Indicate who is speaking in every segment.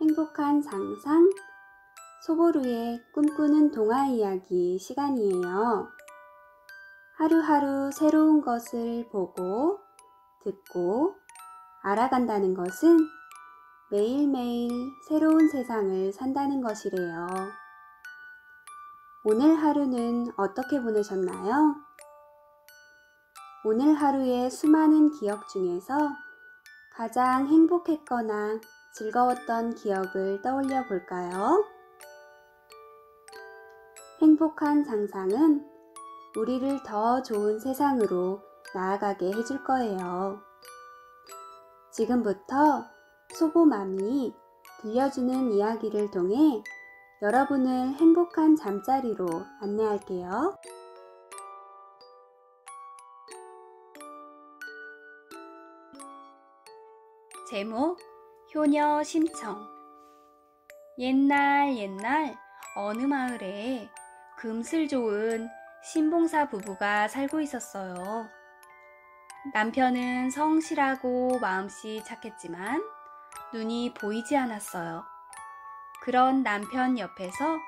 Speaker 1: 행복한 상상, 소보루의 꿈꾸는 동화 이야기 시간이에요. 하루하루 새로운 것을 보고, 듣고, 알아간다는 것은 매일매일 새로운 세상을 산다는 것이래요. 오늘 하루는 어떻게 보내셨나요? 오늘 하루의 수많은 기억 중에서 가장 행복했거나 즐거웠던 기억을 떠올려 볼까요? 행복한 상상은 우리를 더 좋은 세상으로 나아가게 해줄 거예요. 지금부터 소보맘이 들려주는 이야기를 통해 여러분을 행복한 잠자리로 안내할게요. 제목 효녀 심청. 옛날 어느 마을에 금슬 좋은 신봉사 부부가 살고 있었어요. 남편은 성실하고 마음씨 착했지만 눈이 보이지 않았어요. 그런 남편 옆에서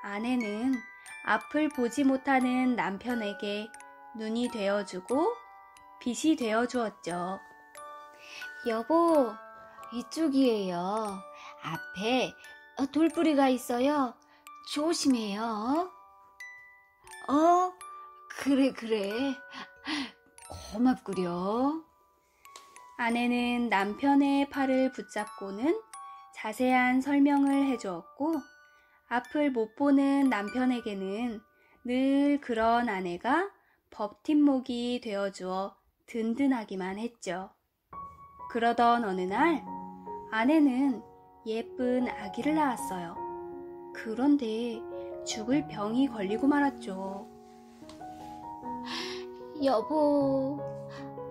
Speaker 1: 아내는 앞을 보지 못하는 남편에게 눈이 되어주고 빛이 되어주었죠.
Speaker 2: 여보, 이쪽이에요. 앞에 돌뿌리가 있어요. 조심해요. 그래. 고맙구려.
Speaker 1: 아내는 남편의 팔을 붙잡고는 자세한 설명을 해주었고, 앞을 못 보는 남편에게는 늘 그런 아내가 버팀목이 되어주어 든든하기만 했죠. 그러던 어느 날 아내는 예쁜 아기를 낳았어요. 그런데 죽을 병이 걸리고 말았죠.
Speaker 2: 여보,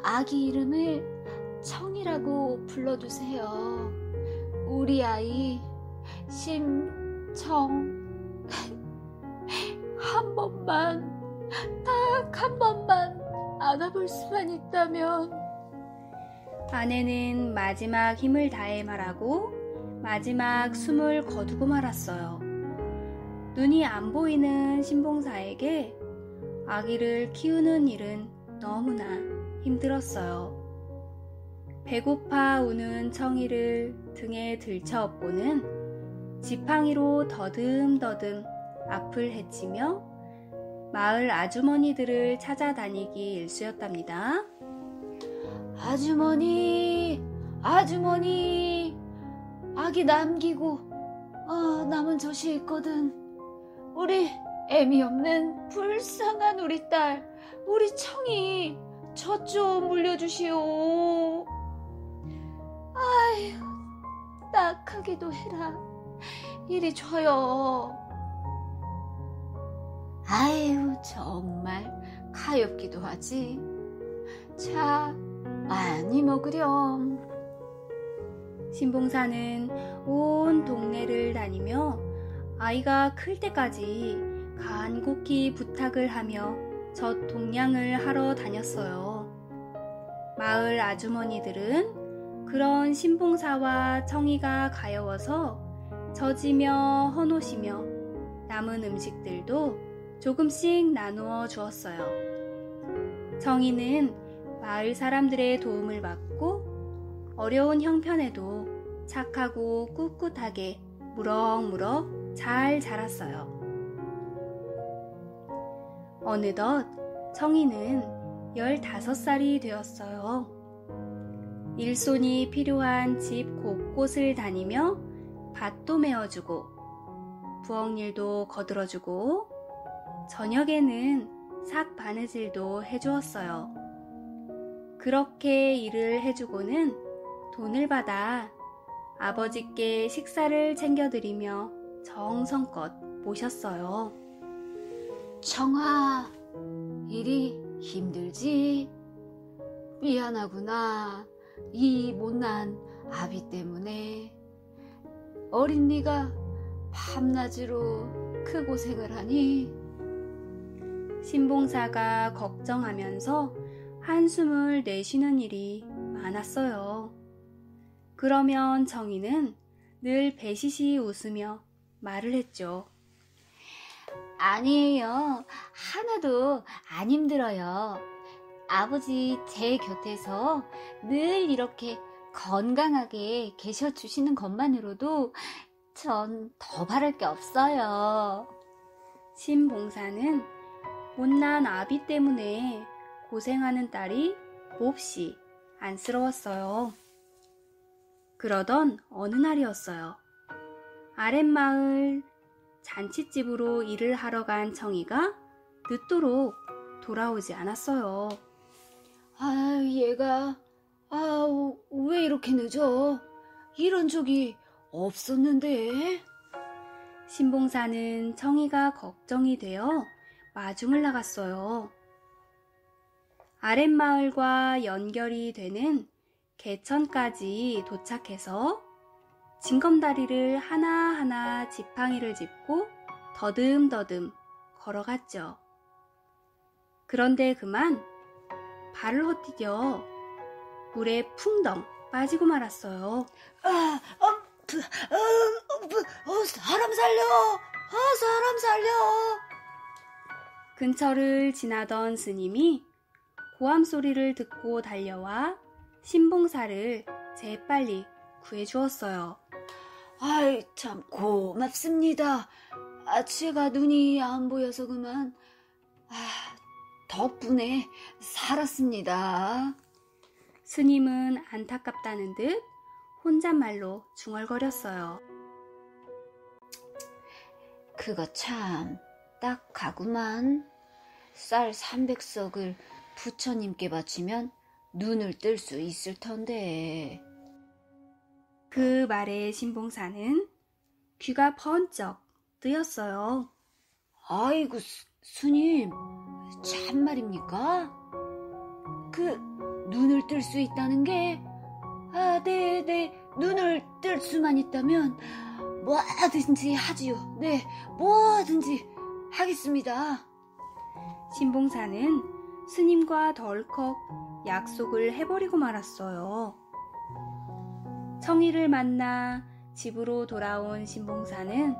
Speaker 2: 아기 이름을 청이라고 불러주세요. 우리 아이 심청. 한 번만, 딱 한 번만 안아볼 수만 있다면.
Speaker 1: 아내는 마지막 힘을 다해 말하고 마지막 숨을 거두고 말았어요. 눈이 안 보이는 신봉사에게 아기를 키우는 일은 너무나 힘들었어요. 배고파 우는 청이를 등에 들쳐업고는 지팡이로 더듬더듬 앞을 헤치며 마을 아주머니들을 찾아다니기 일쑤였답니다.
Speaker 2: 아주머니, 아기 남기고 남은 젖이 있거든. 우리 애미 없는 불쌍한 우리 딸, 우리 청이 젖 좀 물려주시오. 아휴, 딱하기도 해라. 이리 줘요. 아유, 정말 가엾기도 하지. 자, 많이 먹으렴.
Speaker 1: 신봉사는 온 동네를 다니며 아이가 클 때까지 간곡히 부탁을 하며 젖 동량을 하러 다녔어요. 마을 아주머니들은 그런 신봉사와 청이가 가여워서 젖이며 헌옷이며 남은 음식들도 조금씩 나누어 주었어요. 청이는 마을 사람들의 도움을 받고 어려운 형편에도 착하고 꿋꿋하게 무럭무럭 잘 자랐어요. 어느덧 청이는 15살이 되었어요. 일손이 필요한 집 곳곳을 다니며 밭도 메어주고 부엌일도 거들어주고 저녁에는 삭 바느질도 해주었어요. 그렇게 일을 해주고는 돈을 받아 아버지께 식사를 챙겨드리며 정성껏 모셨어요.
Speaker 2: 청아, 일이 힘들지? 미안하구나. 이 못난 아비 때문에. 어린 네가 밤낮으로 그 고생을 하니?
Speaker 1: 신봉사가 걱정하면서 한숨을 내쉬는 일이 많았어요. 그러면 정희는 늘 배시시 웃으며 말을 했죠.
Speaker 2: 아니에요. 하나도 안 힘들어요. 아버지 제 곁에서 늘 이렇게 건강하게 계셔주시는 것만으로도 전 더 바랄 게 없어요.
Speaker 1: 신봉사는 못난 아비 때문에 고생하는 딸이 몹시 안쓰러웠어요. 그러던 어느 날이었어요. 아랫마을 잔칫집으로 일을 하러 간 정희가 늦도록 돌아오지 않았어요.
Speaker 2: 얘가 왜 이렇게 늦어? 이런 적이 없었는데.
Speaker 1: 신봉사는 정희가 걱정이 되어 마중을 나갔어요. 아랫마을과 연결이 되는 개천까지 도착해서 징검다리를 하나하나 지팡이를 짚고 더듬더듬 걸어갔죠. 그런데 그만 발을 헛디뎌 물에 풍덩 빠지고 말았어요.
Speaker 2: 사람 살려! 사람 살려!
Speaker 1: 근처를 지나던 스님이 고함 소리를 듣고 달려와 신봉사를 재빨리 구해주었어요.
Speaker 2: 참 고맙습니다. 제가 눈이 안 보여서 그만. 덕분에 살았습니다.
Speaker 1: 스님은 안타깝다는 듯 혼잣말로 중얼거렸어요.
Speaker 2: 그거 참 딱하구만. 쌀 300석을 부처님께 바치면 눈을 뜰 수 있을 텐데.
Speaker 1: 그 말에 신봉사는 귀가 번쩍 뜨였어요.
Speaker 2: 아이고 스님, 참말입니까? 그 눈을 뜰 수 있다는 게? 네, 눈을 뜰 수만 있다면 뭐든지 하지요. 네, 뭐든지 하겠습니다.
Speaker 1: 신봉사는 스님과 덜컥 약속을 해버리고 말았어요. 청이를 만나 집으로 돌아온 신봉사는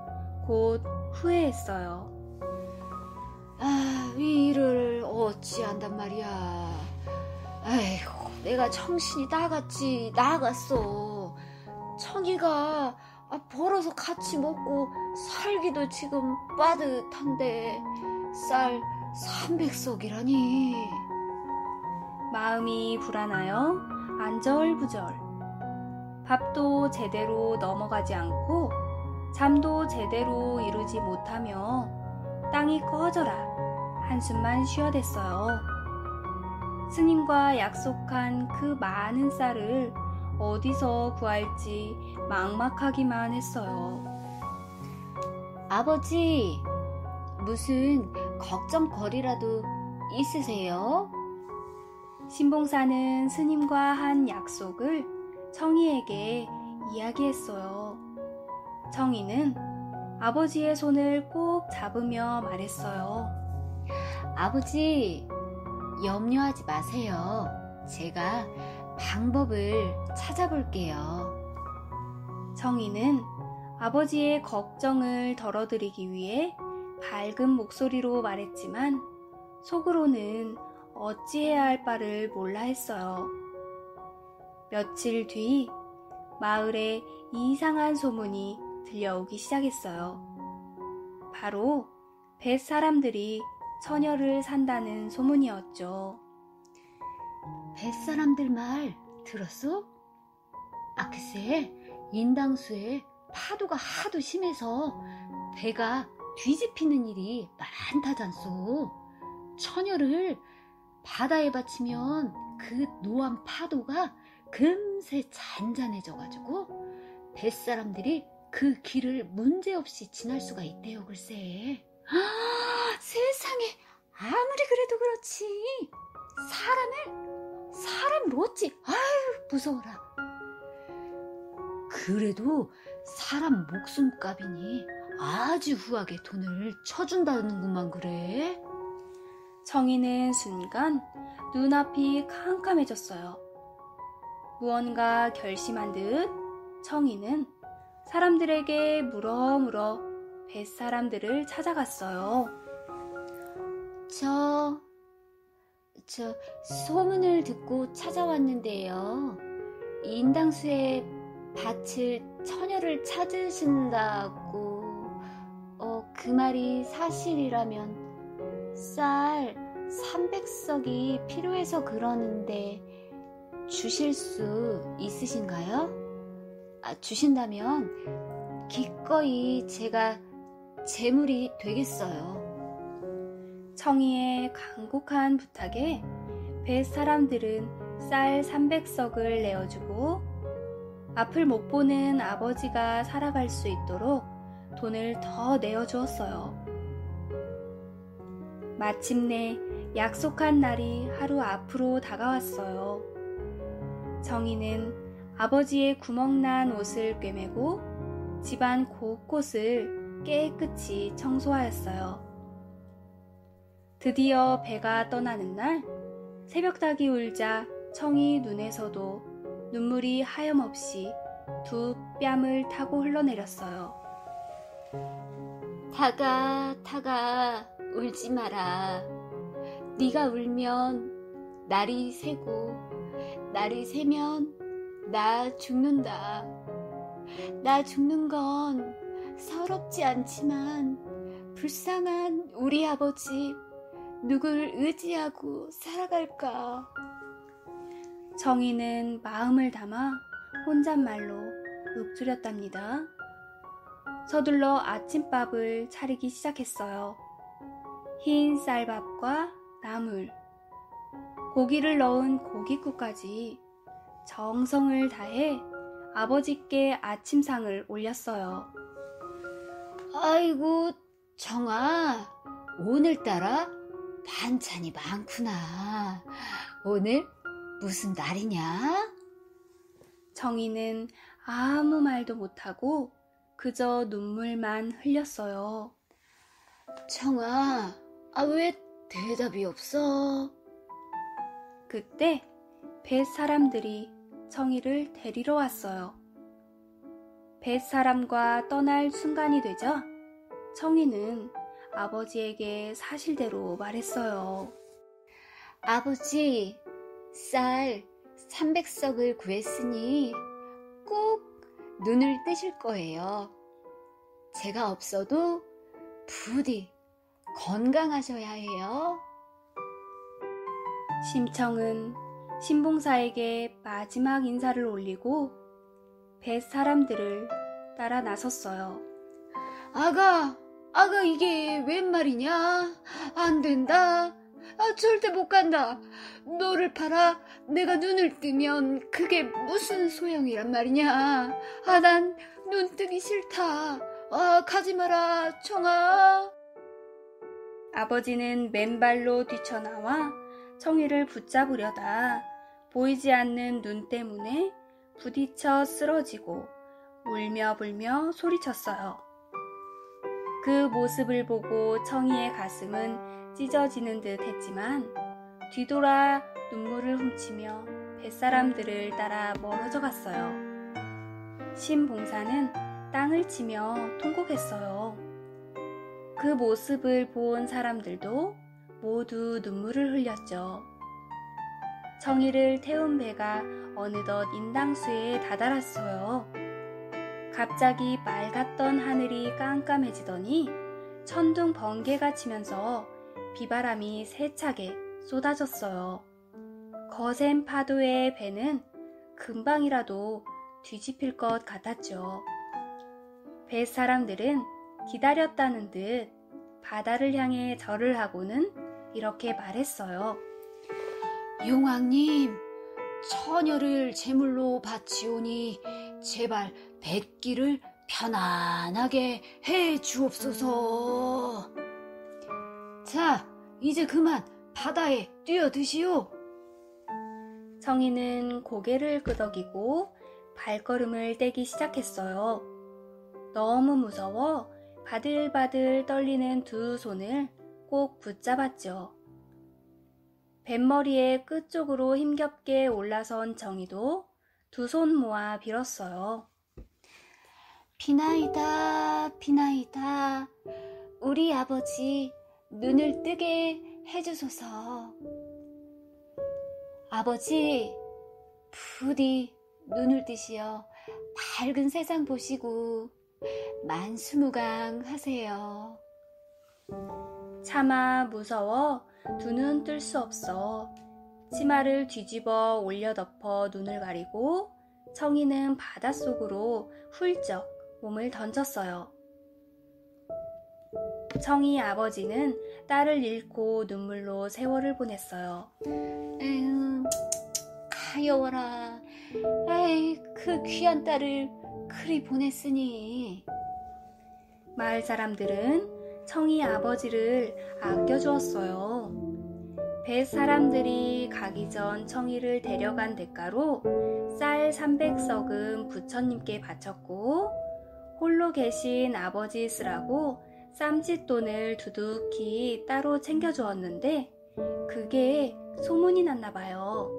Speaker 1: 곧 후회했어요.
Speaker 2: 이 일을 어찌한단 말이야. 아이고, 내가 정신이 나갔어. 청이가 벌어서 같이 먹고 살기도 지금 빠듯한데 쌀 300석이라니.
Speaker 1: 마음이 불안하여 안절부절. 밥도 제대로 넘어가지 않고 잠도 제대로 이루지 못하며 땅이 꺼져라 한숨만 쉬어댔어요. 스님과 약속한 그 많은 쌀을 어디서 구할지 막막하기만 했어요.
Speaker 2: 아버지, 무슨 걱정거리라도 있으세요?
Speaker 1: 신봉사는 스님과 한 약속을 청이에게 이야기했어요. 청이는 아버지의 손을 꼭 잡으며 말했어요.
Speaker 2: 아버지, 염려하지 마세요. 제가 방법을 찾아볼게요.
Speaker 1: 청이는 아버지의 걱정을 덜어드리기 위해 밝은 목소리로 말했지만 속으로는 어찌해야 할 바를 몰라 했어요. 며칠 뒤 마을에 이상한 소문이 들려오기 시작했어요. 바로 뱃사람들이 처녀를 산다는 소문이었죠.
Speaker 2: 뱃사람들 말 들었어? 글쎄, 인당수에 파도가 하도 심해서 배가 뒤집히는 일이 많다잖소. 처녀를 바다에 바치면 그 노란 파도가 금세 잔잔해져가지고 뱃사람들이 그 길을 문제없이 지날 수가 있대요, 글쎄. 세상에, 아무리 그래도 그렇지. 사람을 어찌, 무서워라. 그래도 사람 목숨값이니 아주 후하게 돈을 쳐준다는구만 그래.
Speaker 1: 청이는 순간 눈앞이 캄캄해졌어요. 무언가 결심한 듯 청이는 사람들에게 물어 뱃사람들을 찾아갔어요.
Speaker 2: 저 소문을 듣고 찾아왔는데요. 인당수에 밭을 처녀를 찾으신다고. 그 말이 사실이라면 쌀 300석이 필요해서 그러는데 주실 수 있으신가요? 주신다면 기꺼이 제가 제물이 되겠어요.
Speaker 1: 청이의 간곡한 부탁에 뱃사람들은 쌀 300석을 내어주고 앞을 못 보는 아버지가 살아갈 수 있도록 돈을 더 내어주었어요. 마침내 약속한 날이 하루 앞으로 다가왔어요. 청이는 아버지의 구멍난 옷을 꿰매고 집안 곳곳을 깨끗이 청소하였어요. 드디어 배가 떠나는 날, 새벽닭이 울자 청이 눈에서도 눈물이 하염없이 두 뺨을 타고 흘러내렸어요.
Speaker 2: 타가 울지 마라. 네가 울면 날이 새고 날이 새면 나 죽는다. 나 죽는 건 서럽지 않지만 불쌍한 우리 아버지 누굴 의지하고 살아갈까?
Speaker 1: 청이는 마음을 담아 혼잣말로 읊조렸답니다. 서둘러 아침밥을 차리기 시작했어요. 흰 쌀밥과 나물, 고기를 넣은 고깃국까지 정성을 다해 아버지께 아침상을 올렸어요.
Speaker 2: 아이고 정아, 오늘따라 반찬이 많구나. 오늘 무슨 날이냐?
Speaker 1: 청이는 아무 말도 못하고 그저 눈물만 흘렸어요.
Speaker 2: 청아, 왜 대답이 없어?
Speaker 1: 그때 뱃사람들이 청이를 데리러 왔어요. 뱃사람과 떠날 순간이 되자 청이는 아버지에게 사실대로 말했어요.
Speaker 2: 아버지, 쌀 300석을 구했으니 꼭 눈을 뜨실 거예요. 제가 없어도 부디 건강하셔야 해요.
Speaker 1: 심청은 신봉사에게 마지막 인사를 올리고 뱃사람들을 따라 나섰어요.
Speaker 2: 아가 이게 웬 말이냐? 안 된다. 절대 못 간다. 너를 팔아 내가 눈을 뜨면 그게 무슨 소용이란 말이냐? 난 눈 뜨기 싫다. 가지 마라, 청아.
Speaker 1: 아버지는 맨발로 뛰쳐나와 청이를 붙잡으려다 보이지 않는 눈 때문에 부딪혀 쓰러지고 울며 불며 소리쳤어요. 그 모습을 보고 청이의 가슴은 찢어지는 듯 했지만 뒤돌아 눈물을 훔치며 뱃사람들을 따라 멀어져 갔어요. 신봉사는 땅을 치며 통곡했어요. 그 모습을 본 사람들도 모두 눈물을 흘렸죠. 청이를 태운 배가 어느덧 인당수에 다다랐어요. 갑자기 맑았던 하늘이 깜깜해지더니 천둥 번개가 치면서 비바람이 세차게 쏟아졌어요. 거센 파도의 배는 금방이라도 뒤집힐 것 같았죠. 뱃사람들은 기다렸다는 듯 바다를 향해 절을 하고는 이렇게 말했어요.
Speaker 2: 용왕님, 처녀를 제물로 바치오니 제발 뱃길을 편안하게 해 주옵소서. 자, 이제 그만 바다에 뛰어드시오.
Speaker 1: 청이는 고개를 끄덕이고 발걸음을 떼기 시작했어요. 너무 무서워 바들바들 떨리는 두 손을 꼭 붙잡았죠. 뱃머리의 끝쪽으로 힘겹게 올라선 정이도 두 손 모아 빌었어요.
Speaker 2: 비나이다, 비나이다. 우리 아버지 눈을 뜨게 해주소서. 아버지, 부디 눈을 뜨시어 밝은 세상 보시고 만수무강하세요.
Speaker 1: 차마 무서워 두 눈 뜰 수 없어 치마를 뒤집어 올려 덮어 눈을 가리고 청이는 바닷속으로 훌쩍 몸을 던졌어요. 청이 아버지는 딸을 잃고 눈물로 세월을 보냈어요.
Speaker 2: 에휴, 가여워라. 에이, 그 귀한 딸을 그리 보냈으니.
Speaker 1: 마을 사람들은 청이 아버지를 아껴주었어요. 뱃 사람들이 가기 전 청이를 데려간 대가로 쌀 300석은 부처님께 바쳤고 홀로 계신 아버지 쓰라고 쌈짓돈을 두둑히 따로 챙겨주었는데 그게 소문이 났나 봐요.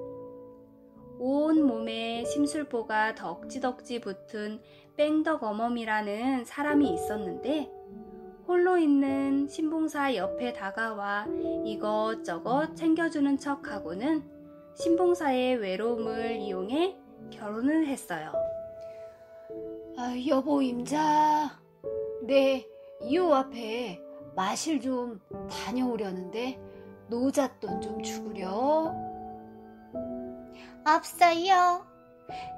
Speaker 1: 온 몸에 심술보가 덕지덕지 붙은 뺑덕어멈이라는 사람이 있었는데 홀로 있는 신봉사 옆에 다가와 이것저것 챙겨주는 척하고는 신봉사의 외로움을 이용해 결혼을 했어요.
Speaker 2: 여보 임자, 네, 요 앞에 마실 좀 다녀오려는데 노잣돈 좀 주구려. 없어요.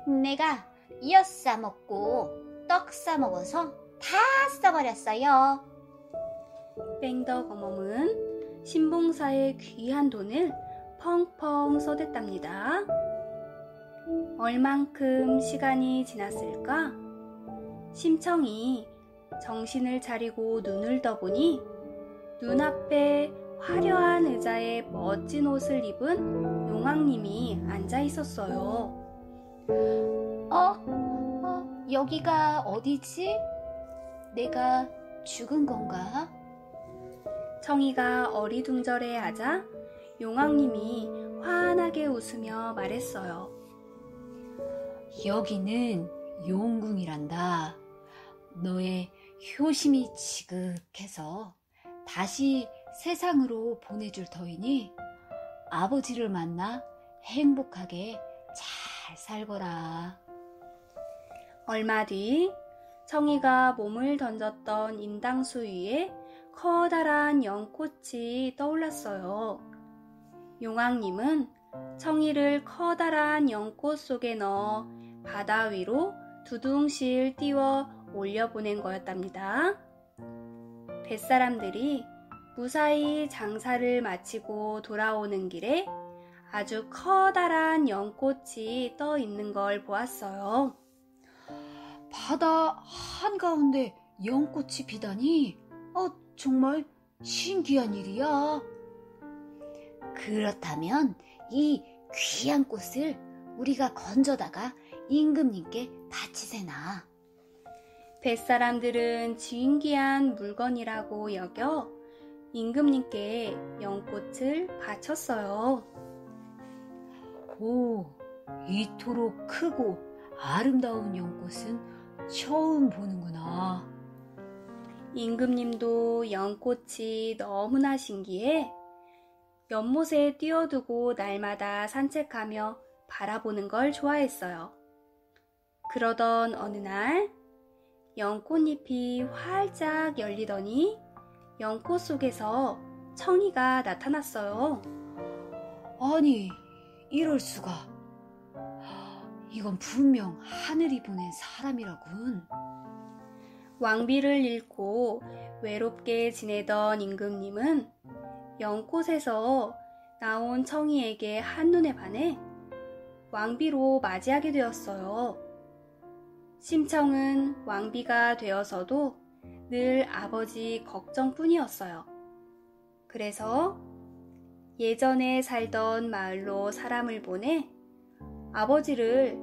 Speaker 2: 내가 엿 싸먹고 떡 싸먹어서 다 써버렸어요.
Speaker 1: 뺑덕어멈은 신봉사의 귀한 돈을 펑펑 써댔답니다. 얼만큼 시간이 지났을까? 심청이 정신을 차리고 눈을 떠보니 눈앞에 화려한 의자에 멋진 옷을 입은 용왕님이 앉아 있었어요.
Speaker 2: 여기가 어디지? 내가 죽은 건가?
Speaker 1: 청이가 어리둥절해하자 용왕님이 환하게 웃으며 말했어요.
Speaker 2: 여기는 용궁이란다. 너의 효심이 지극해서 다시 세상으로 보내줄 터이니 아버지를 만나 행복하게 잘 살거라.
Speaker 1: 얼마 뒤 청이가 몸을 던졌던 인당수 위에 커다란 연꽃이 떠올랐어요. 용왕님은 청이를 커다란 연꽃 속에 넣어 바다 위로 두둥실 띄워 올려보낸 거였답니다. 뱃사람들이 무사히 장사를 마치고 돌아오는 길에 아주 커다란 연꽃이 떠 있는 걸 보았어요.
Speaker 2: 바다 한가운데 연꽃이 피다니 정말 신기한 일이야. 그렇다면 이 귀한 꽃을 우리가 건져다가 임금님께 바치세나.
Speaker 1: 뱃사람들은 진귀한 물건이라고 여겨 임금님께 연꽃을 바쳤어요.
Speaker 2: 오, 이토록 크고 아름다운 연꽃은 처음 보는구나.
Speaker 1: 임금님도 연꽃이 너무나 신기해 연못에 띄워두고 날마다 산책하며 바라보는 걸 좋아했어요. 그러던 어느 날 연꽃잎이 활짝 열리더니 연꽃 속에서 청이가 나타났어요.
Speaker 2: 아니, 이럴 수가. 이건 분명 하늘이 보낸 사람이라군.
Speaker 1: 왕비를 잃고 외롭게 지내던 임금님은 연꽃에서 나온 청이에게 한눈에 반해 왕비로 맞이하게 되었어요. 심청은 왕비가 되어서도 늘 아버지 걱정뿐이었어요. 그래서 예전에 살던 마을로 사람을 보내 아버지를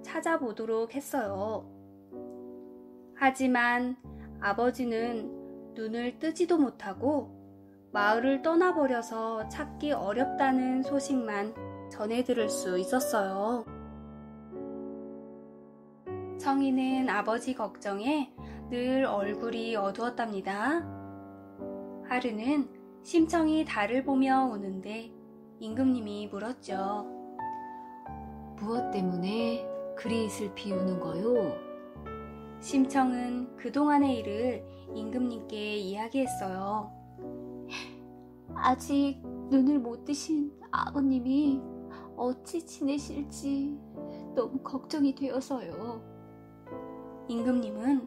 Speaker 1: 찾아보도록 했어요. 하지만 아버지는 눈을 뜨지도 못하고 마을을 떠나버려서 찾기 어렵다는 소식만 전해 들을 수 있었어요. 청이는 아버지 걱정에 늘 얼굴이 어두웠답니다. 하루는 심청이 달을 보며 오는데 임금님이 물었죠.
Speaker 2: 무엇 때문에 그리 슬피 우는 거요?
Speaker 1: 심청은 그동안의 일을 임금님께 이야기했어요.
Speaker 2: 아직 눈을 못 뜨신 아버님이 어찌 지내실지 너무 걱정이 되어서요.
Speaker 1: 임금님은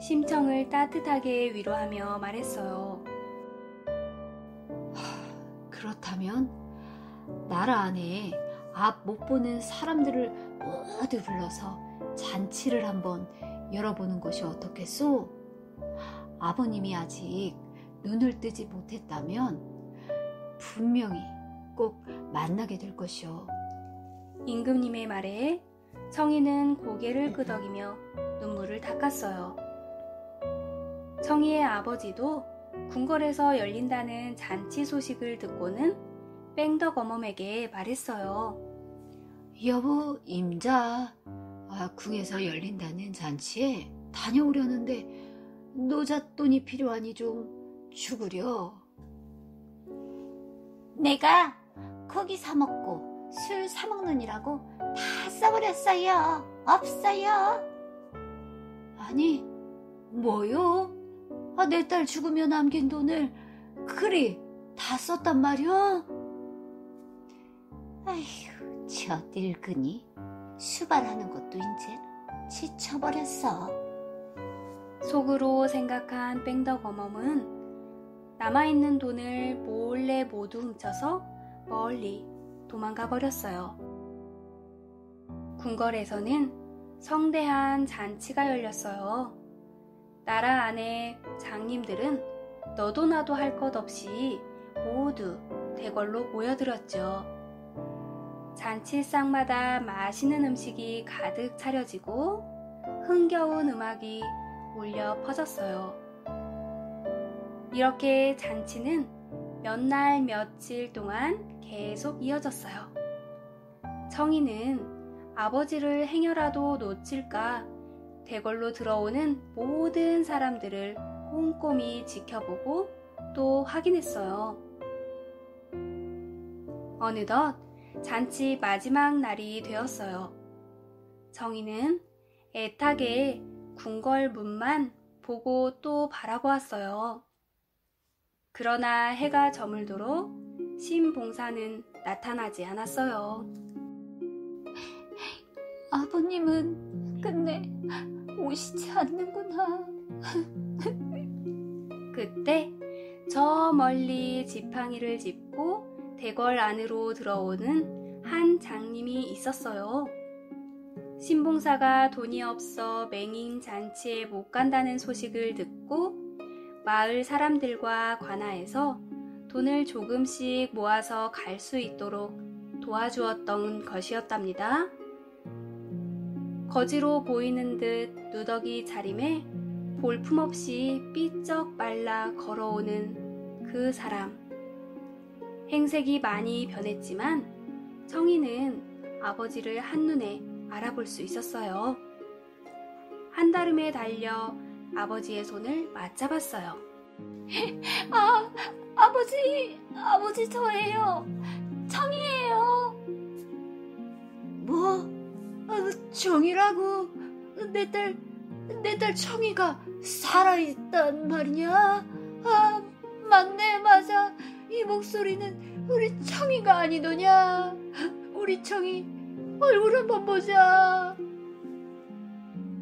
Speaker 1: 심청을 따뜻하게 위로하며 말했어요.
Speaker 2: 그렇다면 나라 안에 앞 못 보는 사람들을 모두 불러서 잔치를 한번 열어보는 것이 어떻겠소? 아버님이 아직 눈을 뜨지 못했다면 분명히 꼭 만나게 될 것이오.
Speaker 1: 임금님의 말에 청이는 고개를 끄덕이며 눈물을 닦았어요. 청이의 아버지도 궁궐에서 열린다는 잔치 소식을 듣고는 뺑덕어멈에게 말했어요.
Speaker 2: 여보, 임자, 궁에서 열린다는 잔치에 다녀오려는데 노잣돈이 필요하니 좀 주구려. 내가 고기 사 먹고 술 사 먹느니라고 다 써버렸어요. 없어요. 아니, 뭐요? 내 딸 죽으며 남긴 돈을 그리 다 썼단 말이오? 아휴, 저 늙은이 수발하는 것도 이제 지쳐버렸어.
Speaker 1: 속으로 생각한 뺑덕어멈은 남아있는 돈을 몰래 모두 훔쳐서 멀리 도망가 버렸어요. 궁궐에서는 성대한 잔치가 열렸어요. 나라 안에 장님들은 너도 나도 할 것 없이 모두 대궐로 모여들었죠. 잔치상마다 맛있는 음식이 가득 차려지고 흥겨운 음악이 울려 퍼졌어요. 이렇게 잔치는 몇 날 며칠 동안 계속 이어졌어요. 청이는 아버지를 행여라도 놓칠까 대궐로 들어오는 모든 사람들을 꼼꼼히 지켜보고 또 확인했어요. 어느덧 잔치 마지막 날이 되었어요. 청이는 애타게 궁궐 문만 보고 또 바라보았어요. 그러나 해가 저물도록 신봉사는 나타나지 않았어요.
Speaker 2: 아버님은 끝내 오시지 않는구나.
Speaker 1: 그때 저 멀리 지팡이를 짚고 대궐 안으로 들어오는 한 장님이 있었어요. 신봉사가 돈이 없어 맹인 잔치에 못 간다는 소식을 듣고 마을 사람들과 관하에서 돈을 조금씩 모아서 갈 수 있도록 도와주었던 것이었답니다. 거지로 보이는 듯 누더기 차림에 볼품없이 삐쩍 말라 걸어오는 그 사람. 행색이 많이 변했지만 청이는 아버지를 한눈에 알아볼 수 있었어요. 한달음에 달려 아버지의 손을 맞잡았어요. 아버지 저예요. 청이에요. 뭐? 청이라고? 내 딸 청이가 살아있단 말이냐? 맞네, 맞아. 이 목소리는 우리 청이가 아니더냐? 우리 청이 얼굴 한번 보자.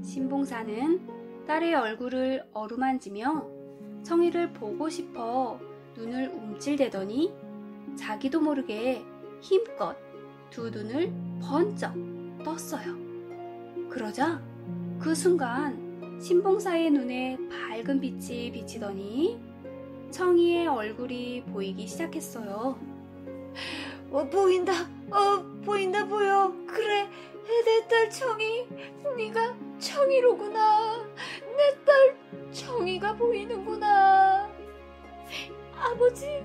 Speaker 1: 신봉사는 딸의 얼굴을 어루만지며 청이를 보고 싶어 눈을 움찔대더니 자기도 모르게 힘껏 두 눈을 번쩍 떴어요. 그러자 그 순간 신봉사의 눈에 밝은 빛이 비치더니 청이의 얼굴이 보이기 시작했어요. 보인다 보여. 그래, 내 딸 청이, 네가 청이로구나.
Speaker 2: 내 딸 정이가 보이는구나. 아버지,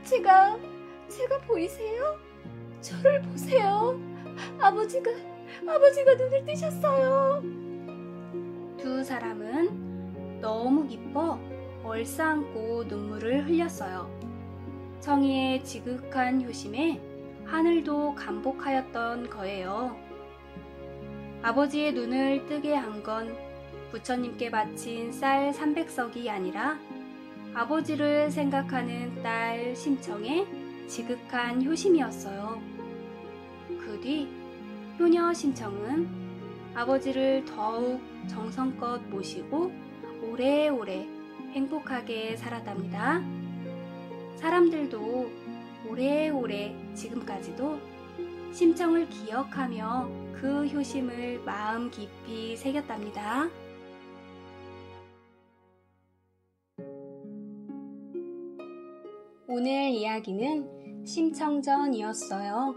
Speaker 2: 제가 보이세요? 저를 보세요. 아버지가 눈을 뜨셨어요.
Speaker 1: 두 사람은 너무 기뻐 얼싸안고 눈물을 흘렸어요. 청이의 지극한 효심에 하늘도 감복하였던 거예요. 아버지의 눈을 뜨게 한 건 부처님께 바친 쌀 300석이 아니라 아버지를 생각하는 딸 심청의 지극한 효심이었어요. 그 뒤 효녀 심청은 아버지를 더욱 정성껏 모시고 오래오래 행복하게 살았답니다. 사람들도 오래오래 지금까지도 심청을 기억하며 그 효심을 마음 깊이 새겼답니다. 오늘 이야기는 심청전이었어요.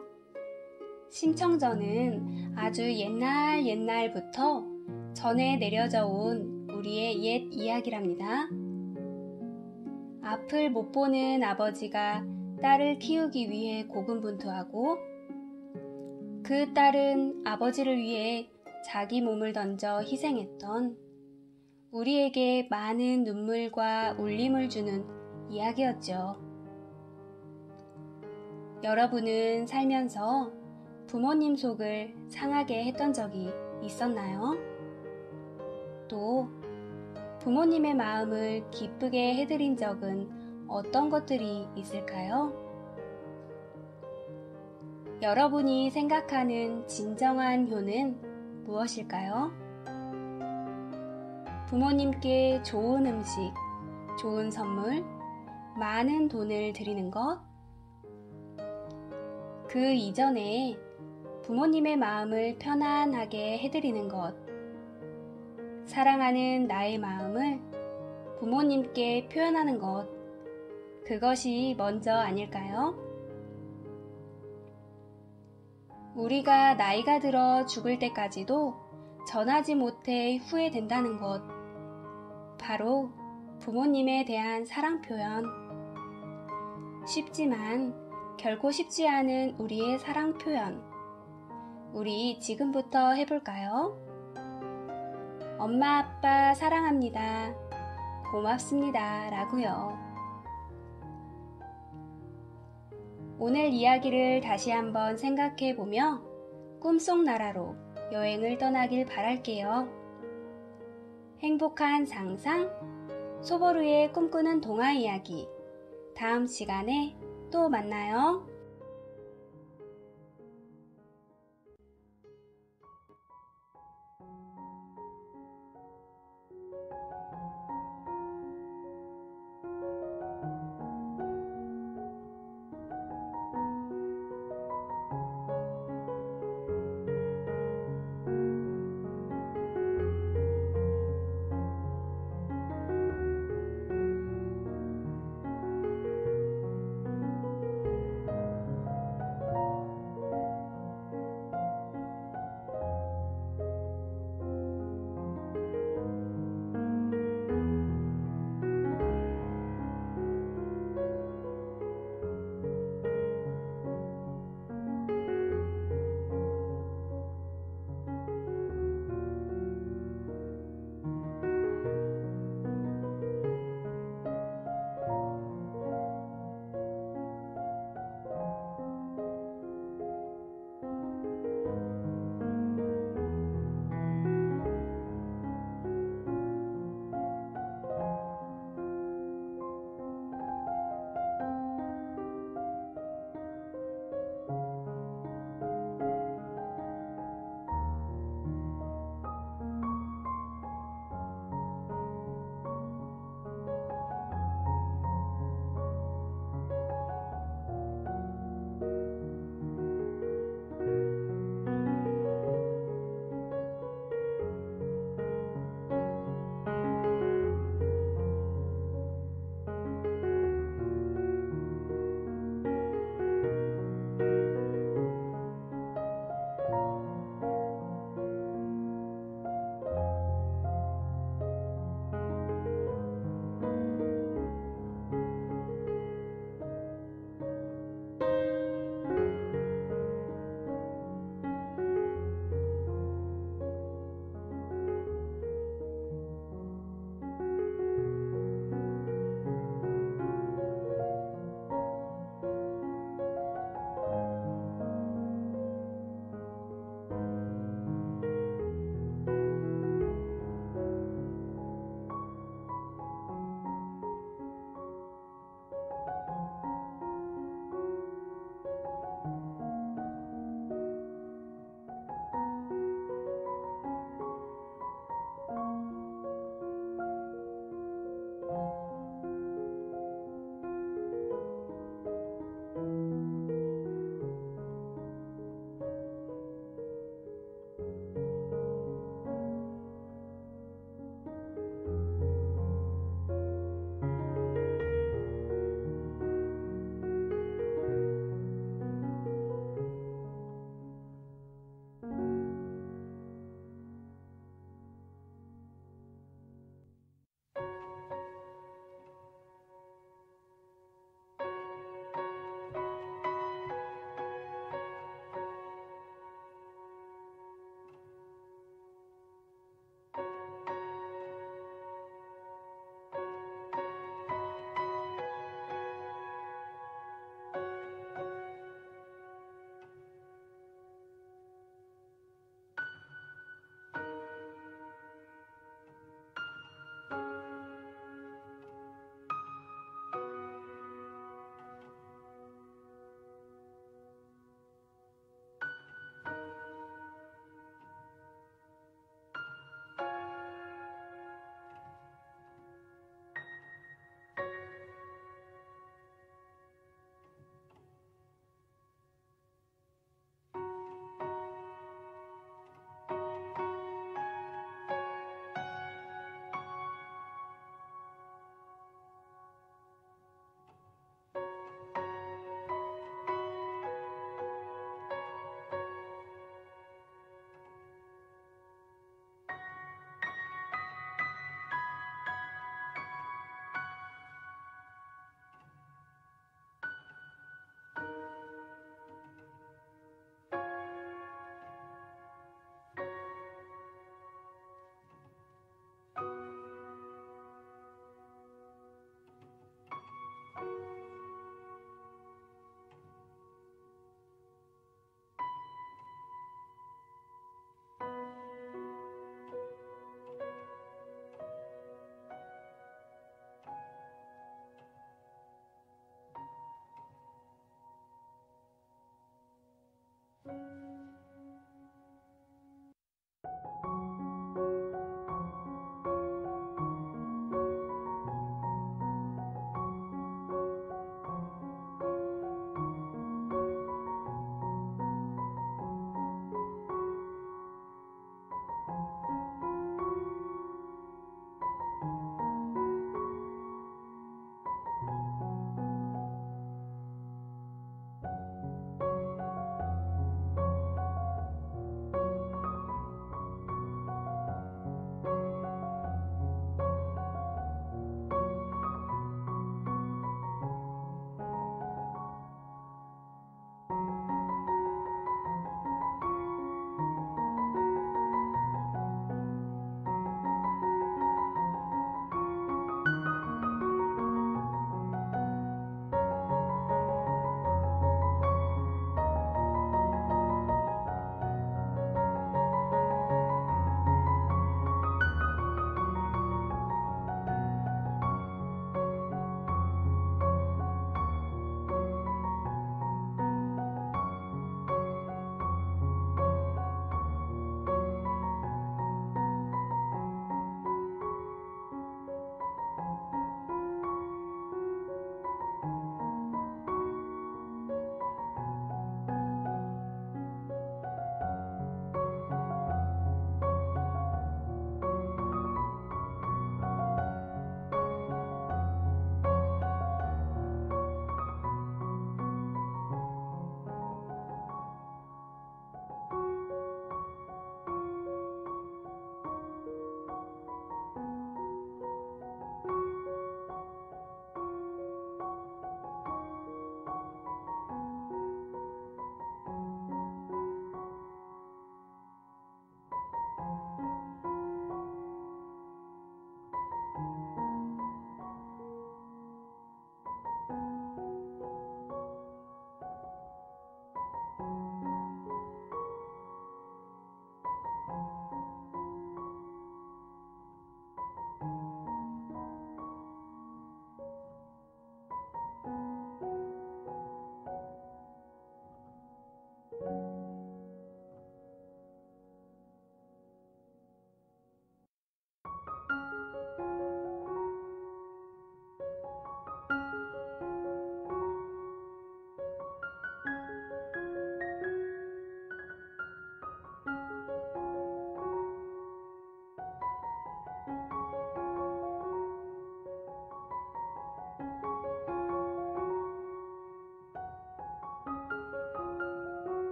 Speaker 1: 심청전은 아주 옛날부터 전해 내려져 온 우리의 옛 이야기랍니다. 앞을 못 보는 아버지가 딸을 키우기 위해 고군분투하고 그 딸은 아버지를 위해 자기 몸을 던져 희생했던 우리에게 많은 눈물과 울림을 주는 이야기였죠. 여러분은 살면서 부모님 속을 상하게 했던 적이 있었나요? 또 부모님의 마음을 기쁘게 해드린 적은 어떤 것들이 있을까요? 여러분이 생각하는 진정한 효는 무엇일까요? 부모님께 좋은 음식, 좋은 선물, 많은 돈을 드리는 것? 그 이전에 부모님의 마음을 편안하게 해드리는 것, 사랑하는 나의 마음을 부모님께 표현하는 것, 그것이 먼저 아닐까요? 우리가 나이가 들어 죽을 때까지도 전하지 못해 후회된다는 것, 바로 부모님에 대한 사랑 표현. 쉽지만 결코 쉽지 않은 우리의 사랑 표현. 우리 지금부터 해볼까요? 엄마, 아빠 사랑합니다. 고맙습니다. 라고요. 오늘 이야기를 다시 한번 생각해보며 꿈속 나라로 여행을 떠나길 바랄게요. 행복한 상상, 소보루의 꿈꾸는 동화 이야기. 다음 시간에 또 만나요.